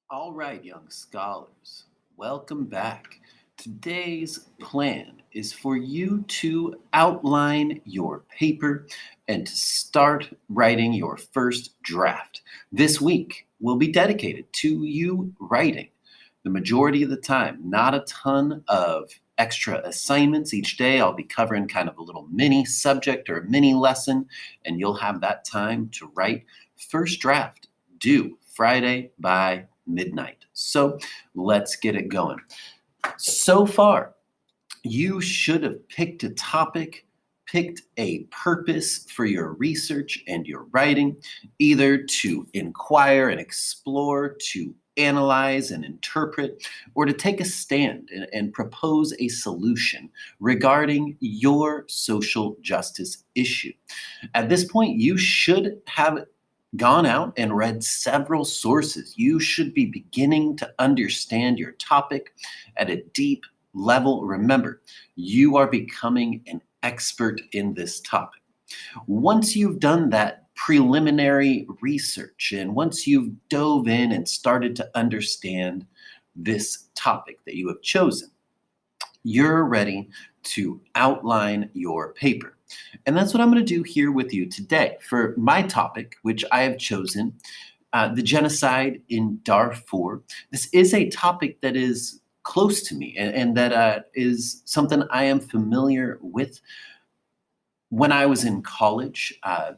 All right, young scholars, welcome back. Today's plan is for you to outline your paper and to start writing your first draft. This week will be dedicated to you writing the majority of the time, not a ton of extra assignments each day. I'll be covering kind of a little mini subject or a mini lesson, and you'll have that time to write first draft due Friday by midnight. So let's get it going. So far, you should have picked a topic, picked a purpose for your research and your writing, either to inquire and explore, to analyze and interpret, or to take a stand and propose a solution regarding your social justice issue. At this point, you should have gone out and read several sources. You should be beginning to understand your topic at a deep level. Remember, you are becoming an expert in this topic. Once you've done that preliminary research and once you've dove in and started to understand this topic that you have chosen, you're ready to outline your paper. And that's what I'm going to do here with you today for my topic, which I have chosen the genocide in Darfur. This is a topic that is close to me and that is something I am familiar with. When I was in college,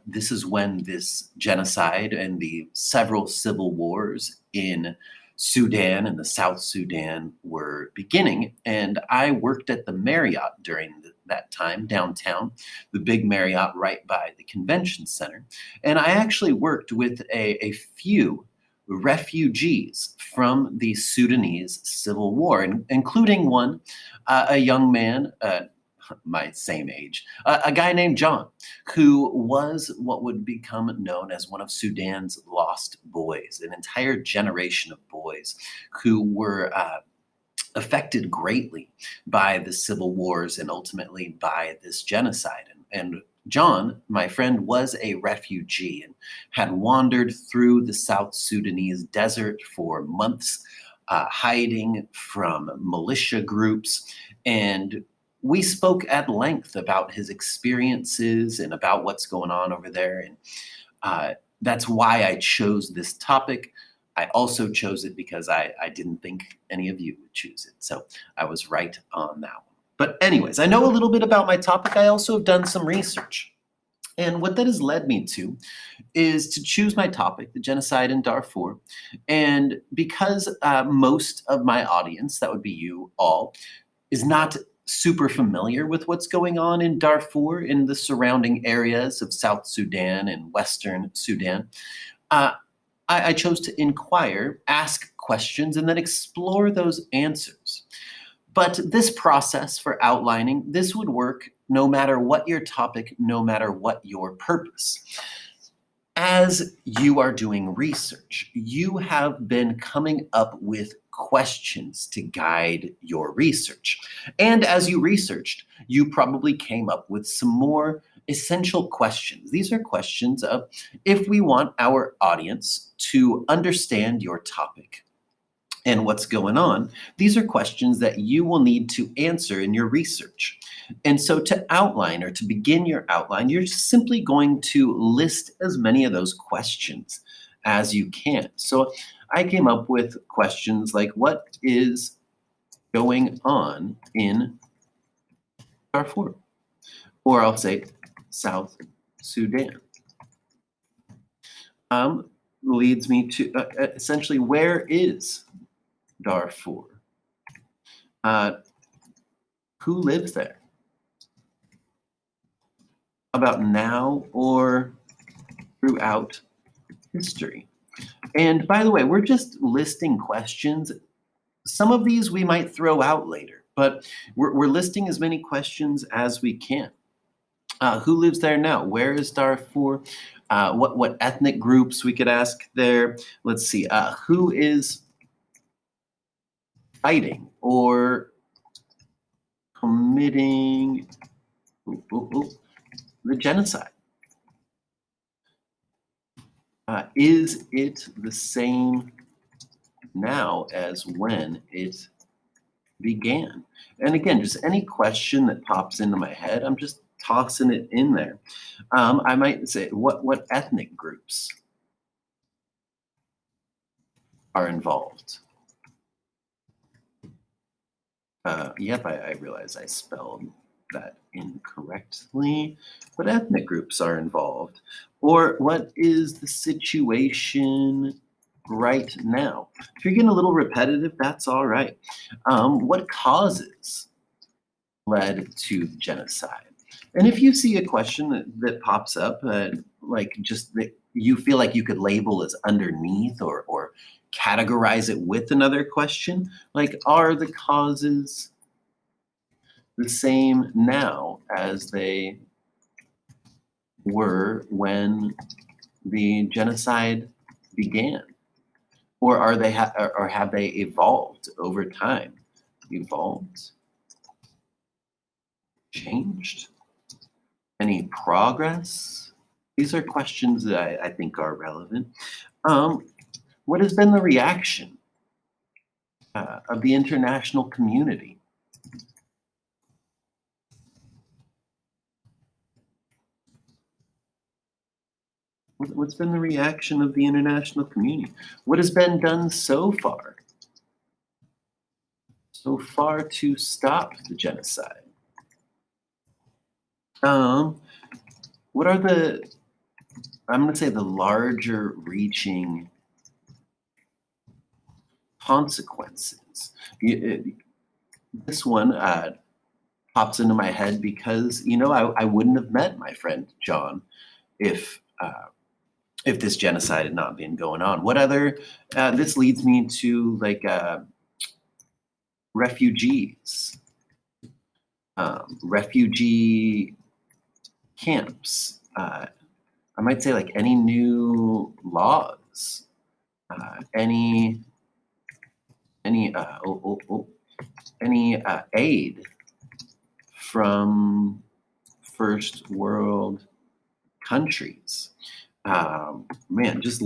this is when this genocide and the several civil wars in Sudan and the South Sudan were beginning. And I worked at the Marriott during that time downtown, the big Marriott right by the convention center. And I actually worked with a few refugees from the Sudanese civil war, including one, a young man, my same age, a guy named John, who was what would become known as one of Sudan's lost boys, an entire generation of boys who were affected greatly by the civil wars and ultimately by this genocide. And John, my friend, was a refugee and had wandered through the South Sudanese desert for months, hiding from militia groups. And we spoke at length about his experiences and about what's going on over there. And that's why I chose this topic. I also chose it because I didn't think any of you would choose it. So I was right on that one. But, anyways, I know a little bit about my topic. I also have done some research. And what that has led me to is to choose my topic, the genocide in Darfur. And because most of my audience, that would be you all, is not super familiar with what's going on in Darfur in the surrounding areas of South Sudan and Western Sudan, uh, I chose to inquire, ask questions, and then explore those answers. But this process for outlining, this would work no matter what your topic, no matter what your purpose. As you are doing research, you have been coming up with questions to guide your research. And as you researched, you probably came up with some more essential questions. These are questions of if we want our audience to understand your topic and what's going on, these are questions that you will need to answer in your research. And so to outline or to begin your outline, you're just simply going to list as many of those questions as you can. So I came up with questions like what is going on in Darfur? Or I'll say South Sudan. Leads me to essentially where is Darfur? Who lives there? About now or throughout history? And by the way, we're just listing questions. Some of these we might throw out later, but we're listing as many questions as we can. Who lives there now? Where is Darfur? What ethnic groups we could ask there? Let's see. Who is fighting or committing the genocide? Is it the same now as when it began. And again, just any question that pops into my head, I'm just tossing it in there. I might say, what ethnic groups are involved? Yep, I realize I spelled that incorrectly. What ethnic groups are involved? Or what is the situation right now? If you're getting a little repetitive, that's all right. What causes led to genocide? And if you see a question that pops up, like just that you feel like you could label as underneath or categorize it with another question, like are the causes the same now as they were when the genocide began? Or are they or have they evolved over time? Evolved? Changed? Any progress? These are questions that I think are relevant. Um, what has been the reaction of the international community? What's been the reaction of the international community? What has been done so far? So far to stop the genocide? Um, what are I'm going to say the larger reaching consequences? This one pops into my head because, I wouldn't have met my friend John if if this genocide had not been going on. What other? This leads me to like refugees, refugee camps. I might say like any new laws, any any any aid from first world countries. Man, just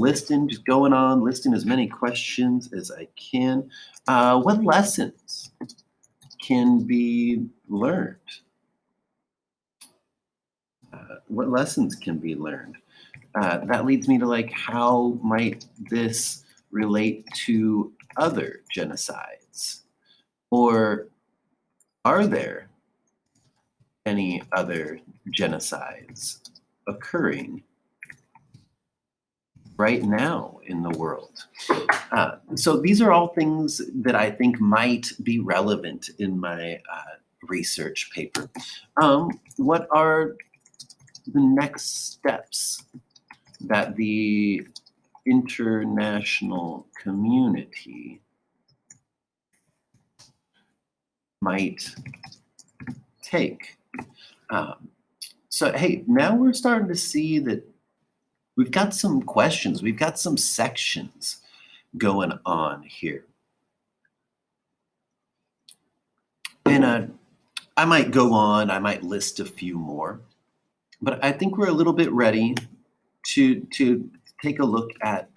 going on, listing as many questions as I can. What lessons can be learned? What lessons can be learned? That leads me to like, how might this relate to other genocides? Or are there any other genocides occurring right now in the world? So these are all things that I think might be relevant in my research paper. What are the next steps that the international community might take? So, hey, now we're starting to see that we've got some questions, we've got some sections going on here. And I might go on, I might list a few more, but I think we're a little bit ready to take a look at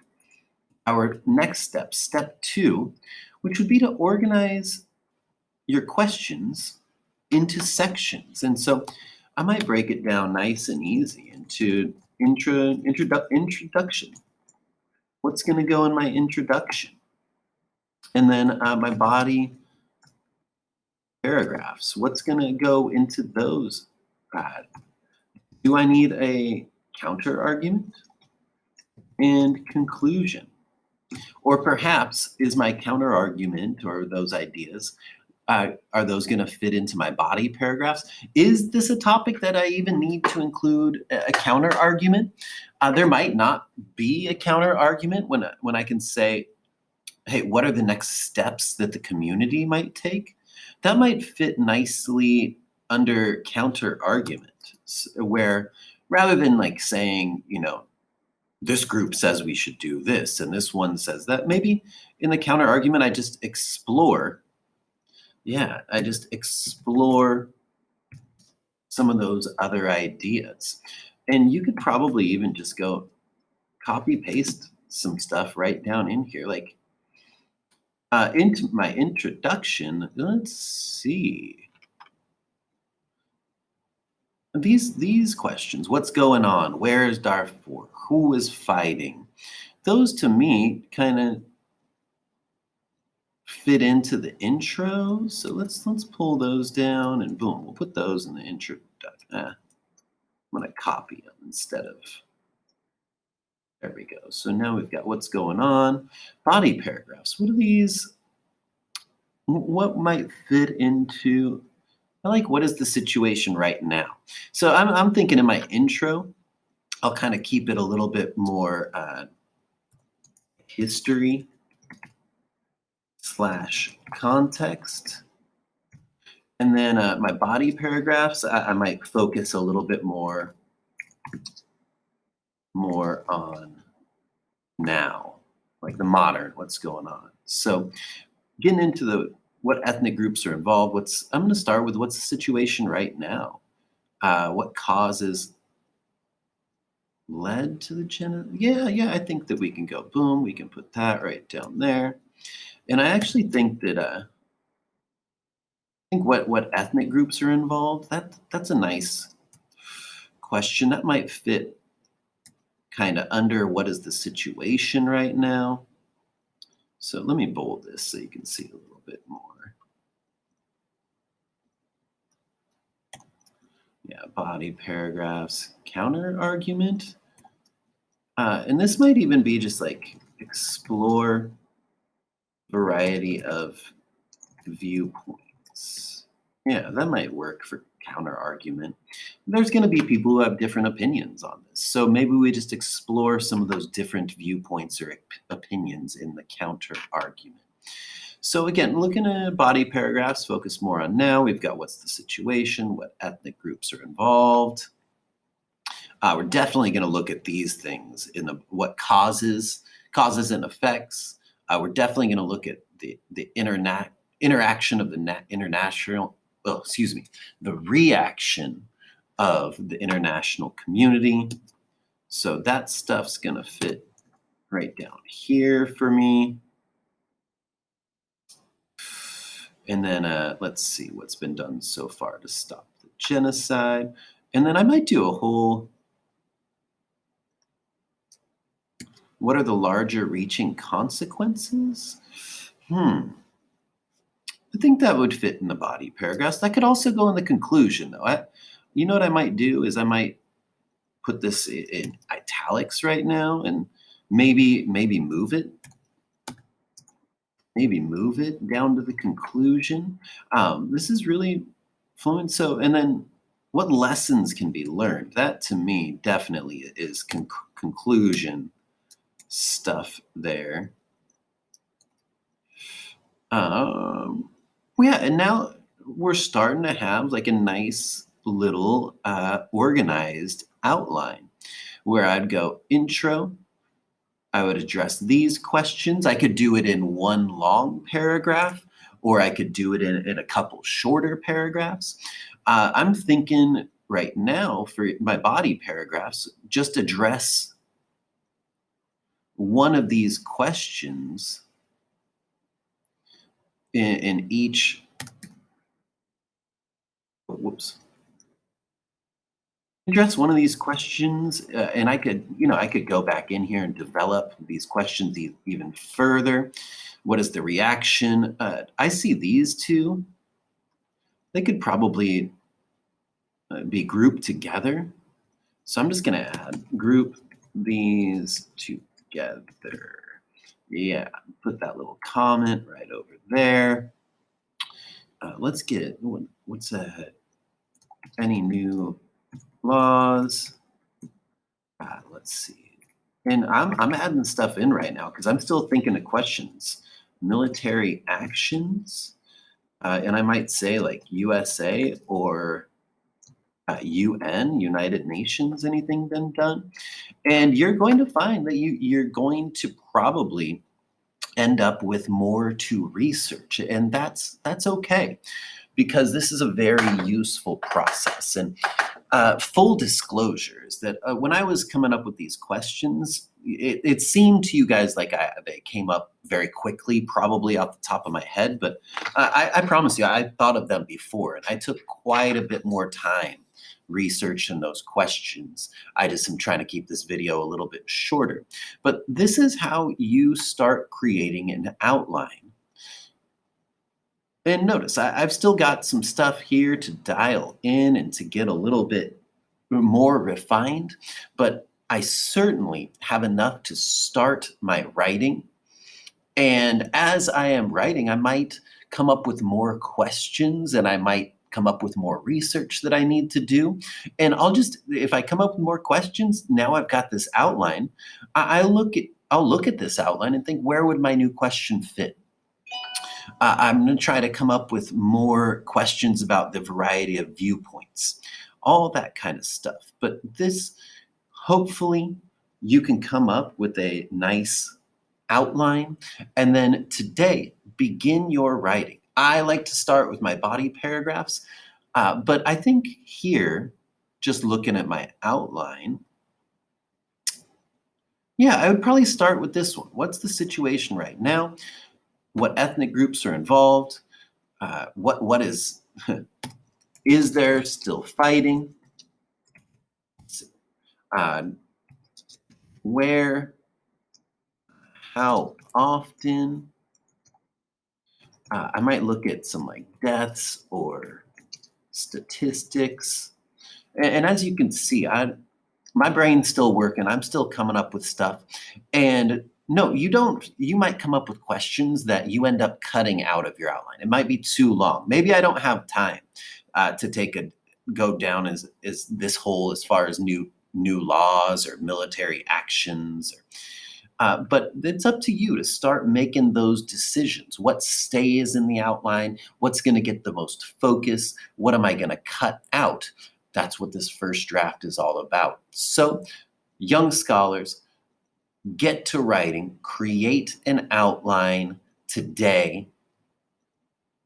our next step, step 2, which would be to organize your questions into sections. And so I might break it down nice and easy into introduction. What's going to go in my introduction? And then my body paragraphs. What's going to go into those? Do I need a counter argument and conclusion? Or perhaps is my counter argument or those ideas, are those going to fit into my body paragraphs? Is this a topic that I even need to include a counter argument? There might not be a counter argument when I can say, hey, what are the next steps that the community might take? That might fit nicely under counter argument, where rather than like saying, this group says we should do this and this one says that, maybe in the counter argument, I just explore some of those other ideas. And you could probably even just go copy paste some stuff right down in here. Like, Into my introduction, let's see. These questions, what's going on? Where is Darfur? Who is fighting? Those to me kind of fit into the intro. So let's pull those down and boom, we'll put those in the intro. I'm gonna copy them instead of, there we go. So now we've got what's going on. Body paragraphs. What are these? What might fit into, I like what is the situation right now? So I'm thinking in my intro, I'll kind of keep it a little bit more history slash context. And then my body paragraphs, I might focus a little bit more on now, like the modern, what's going on. So getting into the what ethnic groups are involved, I'm going to start with what's the situation right now. What causes led to the yeah, I think that we can go boom, we can put that right down there. And I actually think that I think what ethnic groups are involved, that's a nice question. That might fit kind of under what is the situation right now. So let me bold this so you can see a little bit more. Yeah, body paragraphs, counter argument. And this might even be just like explore variety of viewpoints. Yeah, that might work for counter argument. There's going to be people who have different opinions on this. So maybe we just explore some of those different viewpoints or opinions in the counter argument. So again, looking at body paragraphs, focus more on now. We've got what's the situation, what ethnic groups are involved. We're definitely going to look at these things in what causes and effects. We're definitely going to look at the interaction of the international. Well, excuse me, the reaction of the international community. So that stuff's going to fit right down here for me. And then let's see what's been done so far to stop the genocide. And then I might do a whole, what are the larger reaching consequences? I think that would fit in the body paragraphs. That could also go in the conclusion, though. You know what I might do is I might put this in italics right now and maybe move it. Maybe move it down to the conclusion. This is really fluent. So, and then what lessons can be learned? That to me definitely is conclusion stuff there. Yeah, and now we're starting to have like a nice little organized outline where I'd go intro. I would address these questions. I could do it in one long paragraph, or I could do it in a couple shorter paragraphs. I'm thinking right now for my body paragraphs, just address one of these questions in each. Whoops. Address one of these questions, and I could go back in here and develop these questions even further. What is the reaction? I see these two. They could probably be grouped together. So I'm just going to add group these together. Yeah, put that little comment right over there. Let's get what's any new laws. Let's see. And I'm adding stuff in right now because I'm still thinking of questions. Military actions. And I might say like USA or UN, United Nations, anything been done? And you're going to find that you're going to probably end up with more to research. And that's okay because this is a very useful process. And full disclosure is that when I was coming up with these questions, it seemed to you guys like they came up very quickly, probably off the top of my head, but I promise you, I thought of them before, and I took quite a bit more time researching those questions. I just am trying to keep this video a little bit shorter. But this is how you start creating an outline. And notice, I've still got some stuff here to dial in and to get a little bit more refined, but I certainly have enough to start my writing. And as I am writing, I might come up with more questions and I might come up with more research that I need to do. And if I come up with more questions, now I've got this outline. I'll look at this outline and think, where would my new question fit? I'm going to try to come up with more questions about the variety of viewpoints, all that kind of stuff. But this, hopefully, you can come up with a nice outline. And then today, begin your writing. I like to start with my body paragraphs, but I think here, just looking at my outline, yeah, I would probably start with this one. What's the situation right now? What ethnic groups are involved? What is there still fighting? Uh, where? How often? I might look at some like deaths or statistics. And as you can see, my brain's still working. I'm still coming up with stuff. And no, you don't. You might come up with questions that you end up cutting out of your outline. It might be too long. Maybe I don't have time to go down as this whole as far as new laws or military actions. But it's up to you to start making those decisions. What stays in the outline? What's going to get the most focus? What am I going to cut out? That's what this first draft is all about. So, young scholars, get to writing, create an outline today,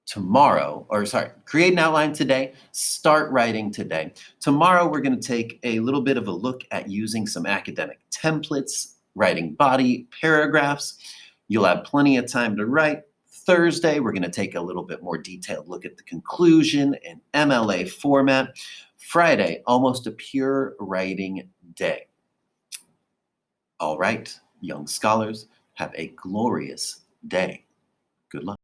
tomorrow, or sorry, create an outline today, start writing today. Tomorrow, we're going to take a little bit of a look at using some academic templates, writing body paragraphs. You'll have plenty of time to write. Thursday, we're going to take a little bit more detailed look at the conclusion in MLA format. Friday, almost a pure writing day. All right, young scholars, have a glorious day. Good luck.